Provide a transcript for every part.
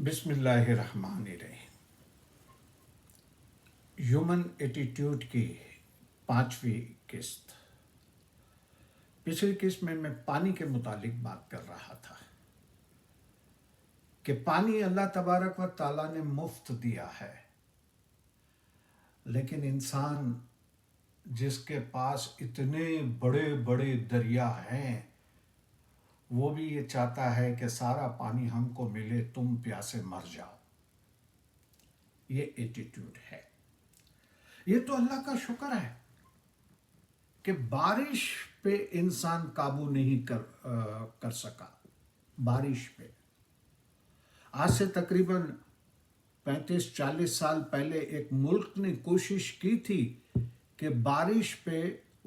بسم اللہ الرحمن الرحیم۔ ہیومن ایٹیٹیوڈ کی 5ویں قسط۔ پچھلی قسط میں پانی کے متعلق بات کر رہا تھا کہ پانی اللہ تبارک و تعالیٰ نے مفت دیا ہے، لیکن انسان جس کے پاس اتنے بڑے بڑے دریا ہیں، وہ بھی یہ چاہتا ہے کہ سارا پانی ہم کو ملے، تم پیاسے مر جاؤ۔ یہ ایٹیٹیوڈ ہے۔ یہ تو اللہ کا شکر ہے کہ بارش پہ انسان قابو نہیں کر سکا۔ بارش پہ آج سے تقریباً 35-40 سال پہلے ایک ملک نے کوشش کی تھی کہ بارش پہ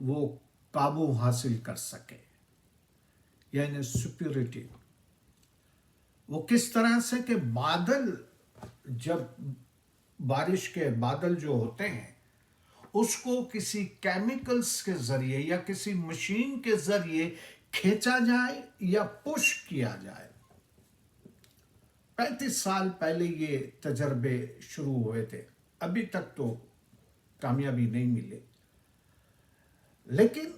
وہ قابو حاصل کر سکے، یعنی سپیورٹی۔ وہ کس طرح سے کہ بادل، جب بارش کے بادل جو ہوتے ہیں اس کو کسی کیمیکلز کے ذریعے یا کسی مشین کے ذریعے کھینچا جائے یا پش کیا جائے۔ 35 سال پہلے یہ تجربے شروع ہوئے تھے، ابھی تک تو کامیابی نہیں ملے، لیکن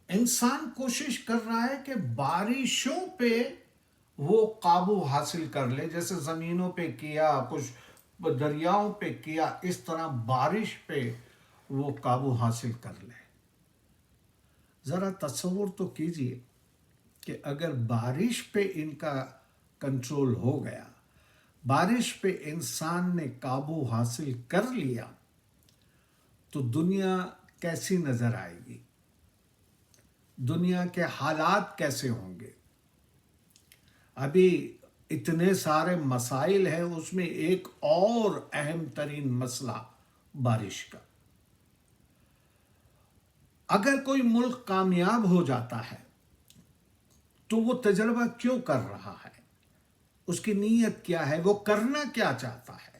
انسان کوشش کر رہا ہے کہ بارشوں پہ وہ قابو حاصل کر لے، جیسے زمینوں پہ کیا، کچھ دریاؤں پہ کیا، اس طرح بارش پہ وہ قابو حاصل کر لے۔ ذرا تصور تو کیجئے کہ اگر بارش پہ ان کا کنٹرول ہو گیا، بارش پہ انسان نے قابو حاصل کر لیا، تو دنیا کیسی نظر آئے گی؟ دنیا کے حالات کیسے ہوں گے؟ ابھی اتنے سارے مسائل ہیں، اس میں ایک اور اہم ترین مسئلہ بارش کا۔ اگر کوئی ملک کامیاب ہو جاتا ہے تو وہ تجربہ کیوں کر رہا ہے؟ اس کی نیت کیا ہے؟ وہ کرنا کیا چاہتا ہے؟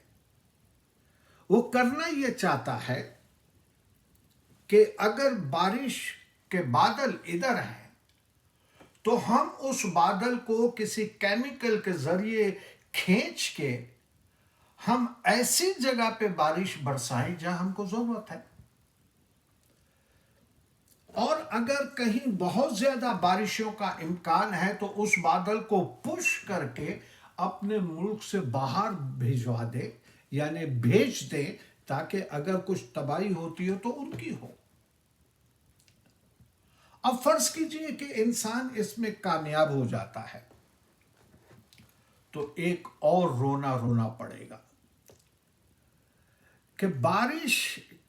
وہ کرنا یہ چاہتا ہے کہ اگر بارش کے بادل ادھر ہیں تو ہم اس بادل کو کسی کیمیکل کے ذریعے کھینچ کے ہم ایسی جگہ پہ بارش برسائیں جہاں ہم کو ضرورت ہے۔ اور اگر کہیں بہت زیادہ بارشوں کا امکان ہے تو اس بادل کو پش کر کے اپنے ملک سے باہر بھیجوا دے، یعنی بھیج دے، تاکہ اگر کچھ تباہی ہوتی ہو تو ان کی ہو۔ اب فرض کیجئے کہ انسان اس میں کامیاب ہو جاتا ہے تو ایک اور رونا پڑے گا کہ بارش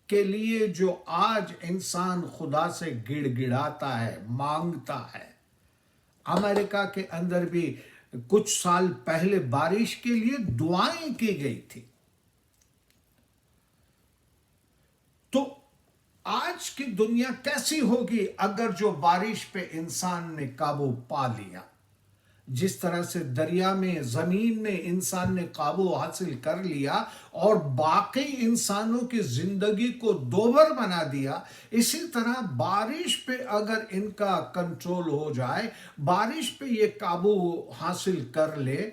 کے لیے جو آج انسان خدا سے گڑ گڑاتا ہے، مانگتا ہے۔ امریکہ کے اندر بھی کچھ سال پہلے بارش کے لیے دعائیں کی گئی تھی۔ تو آج کی دنیا کیسی ہوگی اگر جو بارش پہ انسان نے قابو پا لیا؟ جس طرح سے دریا میں، زمین میں انسان نے قابو حاصل کر لیا اور باقی انسانوں کی زندگی کو دوبر بنا دیا، اسی طرح بارش پہ اگر ان کا کنٹرول ہو جائے، بارش پہ یہ قابو حاصل کر لے،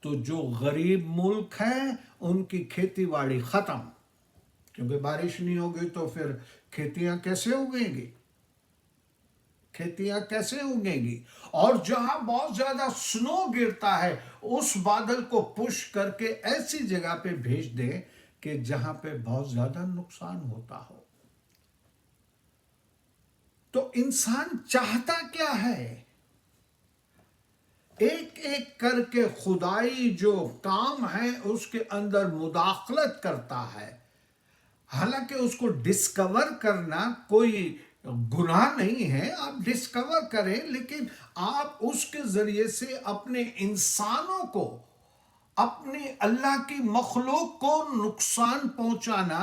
تو جو غریب ملک ہیں ان کی کھیتی باڑی ختم، کیونکہ بارش نہیں ہوگی تو پھر کھیتیاں کیسے اگیں گی؟ کھیتیاں کیسے اگیں گی؟ اور جہاں بہت زیادہ سنو گرتا ہے، اس بادل کو پش کر کے ایسی جگہ پہ بھیج دیں کہ جہاں پہ بہت زیادہ نقصان ہوتا ہو۔ تو انسان چاہتا کیا ہے؟ ایک ایک کر کے خدائی جو کام ہے اس کے اندر مداخلت کرتا ہے۔ حالانکہ اس کو ڈسکور کرنا کوئی گناہ نہیں ہے، آپ ڈسکور کریں، لیکن آپ اس کے ذریعے سے اپنے انسانوں کو، اپنی اللہ کی مخلوق کو نقصان پہنچانا،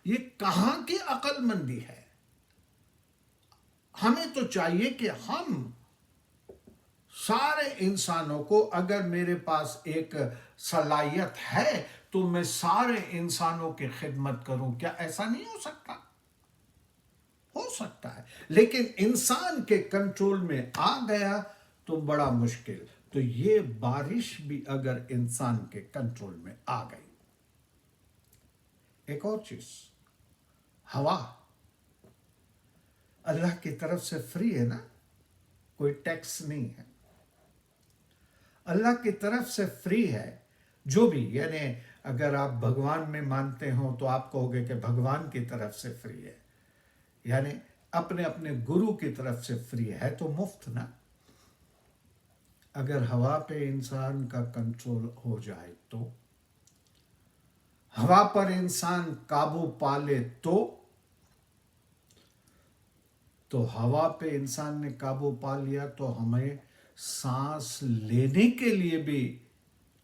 یہ کہاں کی عقل مندی ہے؟ ہمیں تو چاہیے کہ ہم سارے انسانوں کو، اگر میرے پاس ایک صلاحیت ہے تو میں سارے انسانوں کی خدمت کروں۔ کیا ایسا نہیں ہو سکتا؟ ہو سکتا ہے، لیکن انسان کے کنٹرول میں آ گیا تو بڑا مشکل۔ تو یہ بارش بھی اگر انسان کے کنٹرول میں آ گئی. ایک اور چیز، ہوا اللہ کی طرف سے فری ہے نا، کوئی ٹیکس نہیں ہے، اللہ کی طرف سے فری ہے. جو بھی یعنی اگر آپ بھگوان میں مانتے ہو تو آپ کہو گے کہ بھگوان کی طرف سے فری ہے، یعنی اپنے اپنے گرو کی طرف سے فری ہے تو مفت نا. اگر ہوا پہ انسان کا کنٹرول ہو جائے تو، ہوا پر انسان قابو پا لے تو ہوا پہ انسان نے قابو پا لیا تو ہمیں سانس لینے کے لیے بھی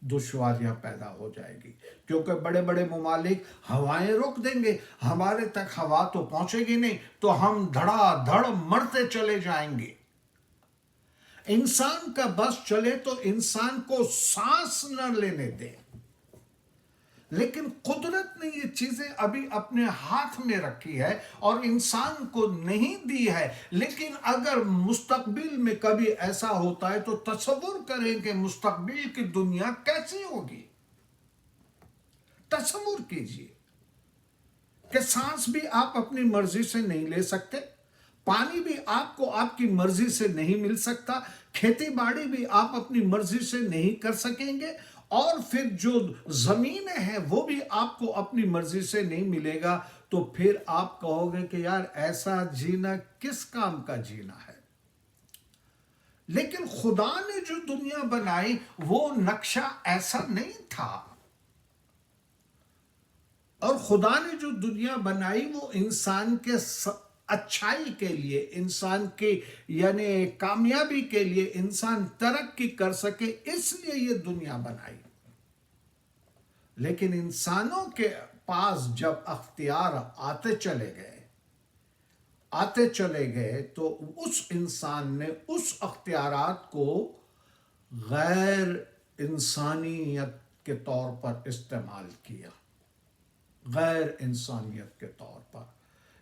دشواریاں پیدا ہو جائے گی، کیونکہ بڑے بڑے ممالک ہوائیں روک دیں گے، ہمارے تک ہوا تو پہنچے گی نہیں، تو ہم دھڑا دھڑ مرتے چلے جائیں گے. انسان کا بس چلے تو انسان کو سانس نہ لینے دے. لیکن قدرت نے یہ چیزیں ابھی اپنے ہاتھ میں رکھی ہے اور انسان کو نہیں دی ہے. لیکن اگر مستقبل میں کبھی ایسا ہوتا ہے تو تصور کریں کہ مستقبل کی دنیا کیسی ہوگی. تصور کیجئے کہ سانس بھی آپ اپنی مرضی سے نہیں لے سکتے، پانی بھی آپ کو آپ کی مرضی سے نہیں مل سکتا، کھیتی باڑی بھی آپ اپنی مرضی سے نہیں کر سکیں گے، اور پھر جو زمینیں ہیں وہ بھی آپ کو اپنی مرضی سے نہیں ملے گا. تو پھر آپ کہو گے کہ یار ایسا جینا کس کام کا جینا ہے. لیکن خدا نے جو دنیا بنائی وہ نقشہ ایسا نہیں تھا، اور خدا نے جو دنیا بنائی وہ انسان کے اچھائی کے لیے، انسان کی یعنی کامیابی کے لیے، انسان ترقی کر سکے، اس لیے یہ دنیا بنائی. لیکن انسانوں کے پاس جب اختیار آتے چلے گئے تو اس انسان نے اس اختیارات کو غیر انسانیت کے طور پر استعمال کیا، غیر انسانیت کے طور پر،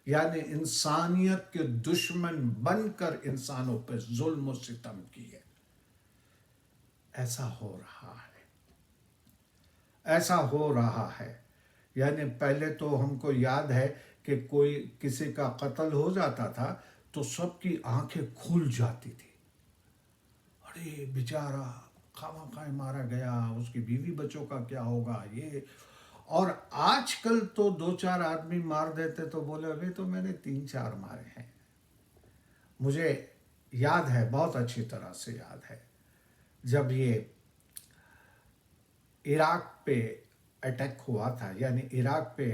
یعنی انسانیت کے دشمن بن کر انسانوں پہ ظلم و ستم کیے. ایسا ہو رہا ہے. یعنی پہلے تو ہم کو یاد ہے کہ کوئی کسی کا قتل ہو جاتا تھا تو سب کی آنکھیں کھل جاتی تھی، ارے بیچارہ خواہ مارا گیا، اس کی بیوی بچوں کا کیا ہوگا یہ. اور آج کل تو 2-4 آدمی مار دیتے تو بولے ابھی تو میں نے 3-4 مارے ہیں. مجھے یاد ہے، بہت اچھی طرح سے یاد ہے، جب یہ عراق پہ اٹیک ہوا تھا، یعنی عراق پہ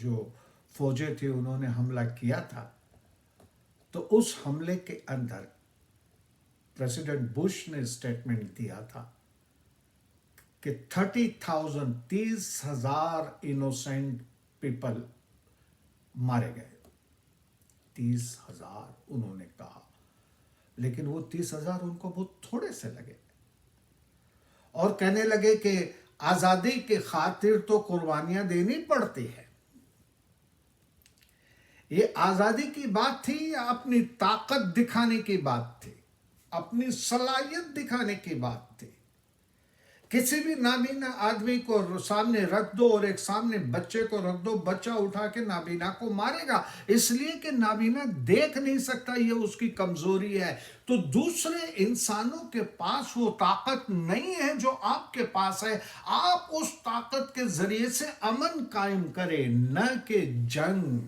جو فوجیں تھی انہوں نے حملہ کیا تھا، تو اس حملے کے اندر پریزیڈنٹ بش نے اسٹیٹمنٹ دیا تھا کہ 30,000 انوسینٹ پیپل مارے گئے. 30,000 انہوں نے کہا، لیکن وہ 30,000 ان کو بہت تھوڑے سے لگے، اور کہنے لگے کہ آزادی کی خاطر تو قربانیاں دینی پڑتی ہے. یہ آزادی کی بات تھی یا اپنی طاقت دکھانے کی بات تھی، اپنی صلاحیت دکھانے کی بات تھی؟ کسی بھی نابینا آدمی کو سامنے رکھ دو اور ایک سامنے بچے کو رکھ دو، بچہ اٹھا کے نابینا کو مارے گا، اس لیے کہ نابینا دیکھ نہیں سکتا، یہ اس کی کمزوری ہے. تو دوسرے انسانوں کے پاس وہ طاقت نہیں ہے جو آپ کے پاس ہے. آپ اس طاقت کے ذریعے سے امن قائم کریں، نہ کہ جنگ،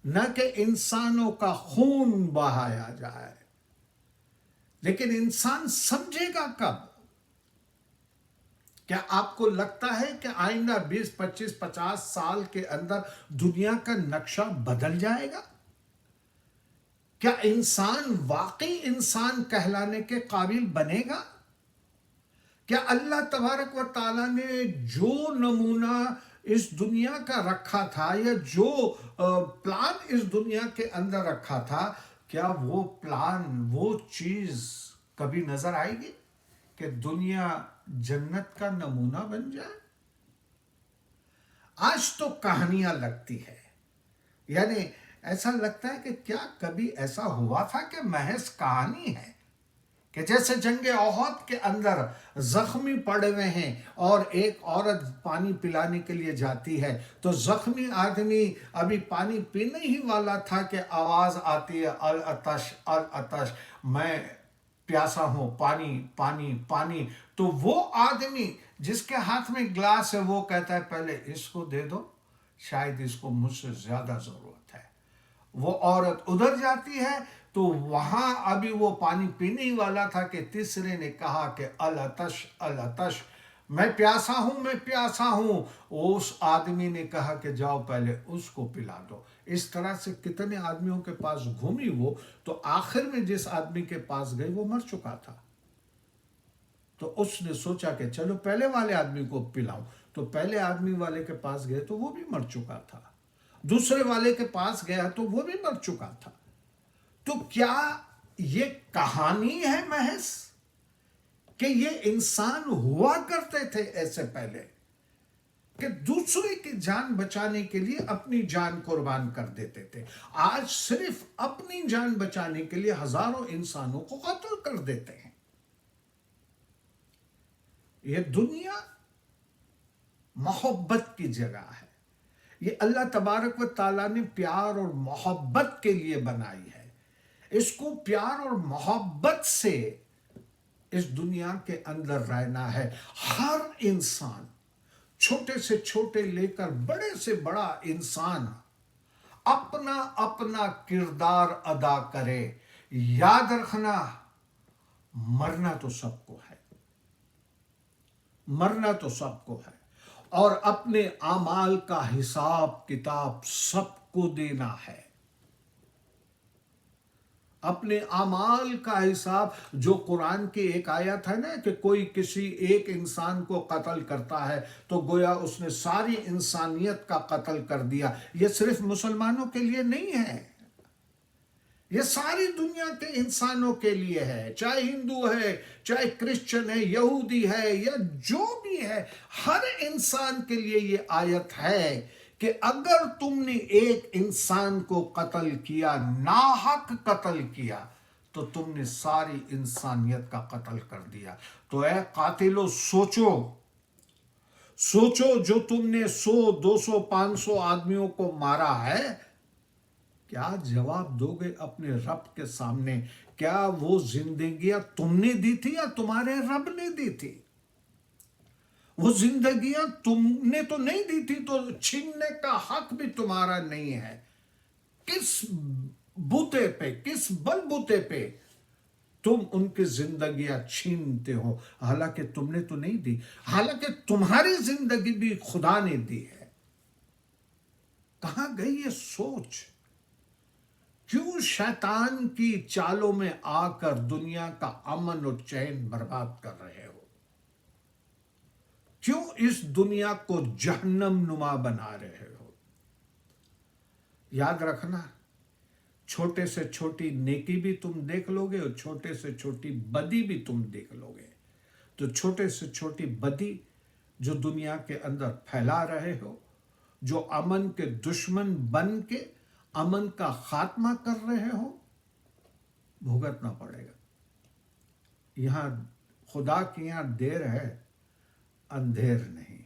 نہ کہ انسانوں کا خون بہایا جائے. لیکن انسان سمجھے گا کب؟ کیا آپ کو لگتا ہے کہ آئندہ 20، 25، 50 سال کے اندر دنیا کا نقشہ بدل جائے گا؟ کیا انسان واقعی انسان کہلانے کے قابل بنے گا؟ کیا اللہ تبارک و تعالیٰ نے جو نمونہ اس دنیا کا رکھا تھا، یا جو پلان اس دنیا کے اندر رکھا تھا، کیا وہ پلان، وہ چیز کبھی نظر آئے گی کہ دنیا جنت کا نمونہ بن جائے؟ آج تو کہانیاں لگتی ہے، یعنی ایسا لگتا ہے کہ کیا کبھی ایسا ہوا تھا کہ محض کہانی ہے کہ جیسے جنگ احد کے اندر زخمی پڑے ہوئے ہیں اور ایک عورت پانی پلانے کے لیے جاتی ہے تو زخمی آدمی ابھی پانی پینے ہی والا تھا کہ آواز آتی ہے العطش العطش، میں پیاسا ہوں، پانی پانی پانی۔ تو وہ آدمی جس کے ہاتھ میں گلاس ہے وہ کہتا ہے پہلے اس کو دے دو، شاید اس کو مجھ سے زیادہ ضرورت ہے۔ وہ عورت ادھر جاتی ہے تو وہاں ابھی وہ پانی پینے ہی والا تھا کہ تیسرے نے کہا کہ العطش العطش، میں پیاسا ہوں میں پیاسا ہوں۔ اس آدمی نے کہا کہ جاؤ پہلے اس کو پلا دو۔ اس طرح سے کتنے آدمیوں کے پاس گھومی وہ، تو آخر میں جس آدمی کے پاس گئی وہ مر چکا تھا۔ تو اس نے سوچا کہ چلو پہلے والے آدمی کو پلاؤں، تو پہلے آدمی والے کے پاس گئے تو وہ بھی مر چکا تھا، دوسرے والے کے پاس گیا تو وہ بھی مر چکا تھا۔ تو کیا یہ کہانی ہے محض کہ یہ انسان ہوا کرتے تھے ایسے پہلے کہ دوسرے کی جان بچانے کے لیے اپنی جان قربان کر دیتے تھے؟ آج صرف اپنی جان بچانے کے لیے ہزاروں انسانوں کو قتل کر دیتے ہیں۔ یہ دنیا محبت کی جگہ ہے، یہ اللہ تبارک و تعالیٰ نے پیار اور محبت کے لیے بنائی ہے۔ اس کو پیار اور محبت سے اس دنیا کے اندر رہنا ہے۔ ہر انسان، چھوٹے سے چھوٹے لے کر بڑے سے بڑا انسان، اپنا اپنا کردار ادا کرے۔ یاد رکھنا، مرنا تو سب کو ہے، مرنا تو سب کو ہے، اور اپنے اعمال کا حساب کتاب سب کو دینا ہے۔ اپنے اعمال کا حساب، جو قرآن کی ایک آیت ہے نا کہ کوئی کسی ایک انسان کو قتل کرتا ہے تو گویا اس نے ساری انسانیت کا قتل کر دیا۔ یہ صرف مسلمانوں کے لیے نہیں ہے، یہ ساری دنیا کے انسانوں کے لیے ہے، چاہے ہندو ہے، چاہے کرسچن ہے، یہودی ہے، یا جو بھی ہے، ہر انسان کے لیے یہ آیت ہے کہ اگر تم نے ایک انسان کو قتل کیا، ناحق قتل کیا، تو تم نے ساری انسانیت کا قتل کر دیا۔ تو اے قاتلو، سوچو سوچو، جو تم نے 100 200 500 آدمیوں کو مارا ہے، کیا جواب دو گے اپنے رب کے سامنے؟ کیا وہ زندگیاں تم نے دی تھی یا تمہارے رب نے دی تھی؟ وہ زندگیاں تم نے تو نہیں دی تھی، تو چھیننے کا حق بھی تمہارا نہیں ہے۔ کس بوتے پہ، کس بل بوتے پہ تم ان کی زندگیاں چھینتے ہو؟ حالانکہ تم نے تو نہیں دی، حالانکہ تمہاری زندگی بھی خدا نے دی ہے۔ کہاں گئی یہ سوچ؟ کیوں شیطان کی چالوں میں آ کر دنیا کا امن اور چین برباد کر رہے ہو؟ کیوں اس دنیا کو جہنم نما بنا رہے ہو؟ یاد رکھنا، چھوٹے سے چھوٹی نیکی بھی تم دیکھ لو گے اور چھوٹے سے چھوٹی بدی بھی تم دیکھ لو گے۔ تو چھوٹے سے چھوٹی بدی جو دنیا کے اندر پھیلا رہے ہو، جو امن کے دشمن بن کے امن کا خاتمہ کر رہے ہو، بھگتنا پڑے گا۔ یہاں خدا کی یہاں دیر ہے، اندھیر نہیں۔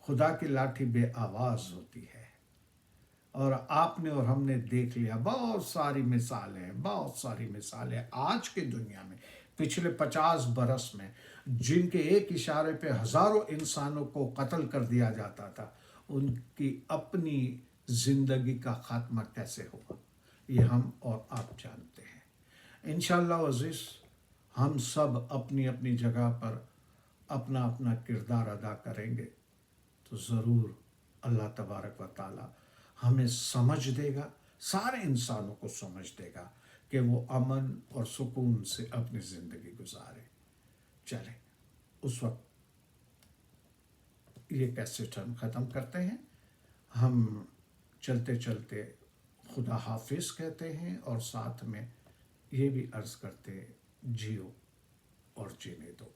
خدا کی لاٹھی بے آواز ہوتی ہے، اور آپ نے اور ہم نے دیکھ لیا بہت ساری مثالیں، بہت ساری مثالیں آج کی دنیا میں، پچھلے 50 برس میں، جن کے ایک اشارے پہ ہزاروں انسانوں کو قتل کر دیا جاتا تھا، ان کی اپنی زندگی کا خاتمہ کیسے ہوا، یہ ہم اور آپ جانتے ہیں۔ انشاءاللہ عزیز، ہم سب اپنی اپنی جگہ پر اپنا اپنا کردار ادا کریں گے تو ضرور اللہ تبارک و تعالی ہمیں سمجھ دے گا، سارے انسانوں کو سمجھ دے گا کہ وہ امن اور سکون سے اپنی زندگی گزارے۔ چلیں اس وقت یہ کیسٹ ہم ختم کرتے ہیں۔ ہم چلتے چلتے خدا حافظ کہتے ہیں، اور ساتھ میں یہ بھی عرض کرتے جیو اور جینے دو۔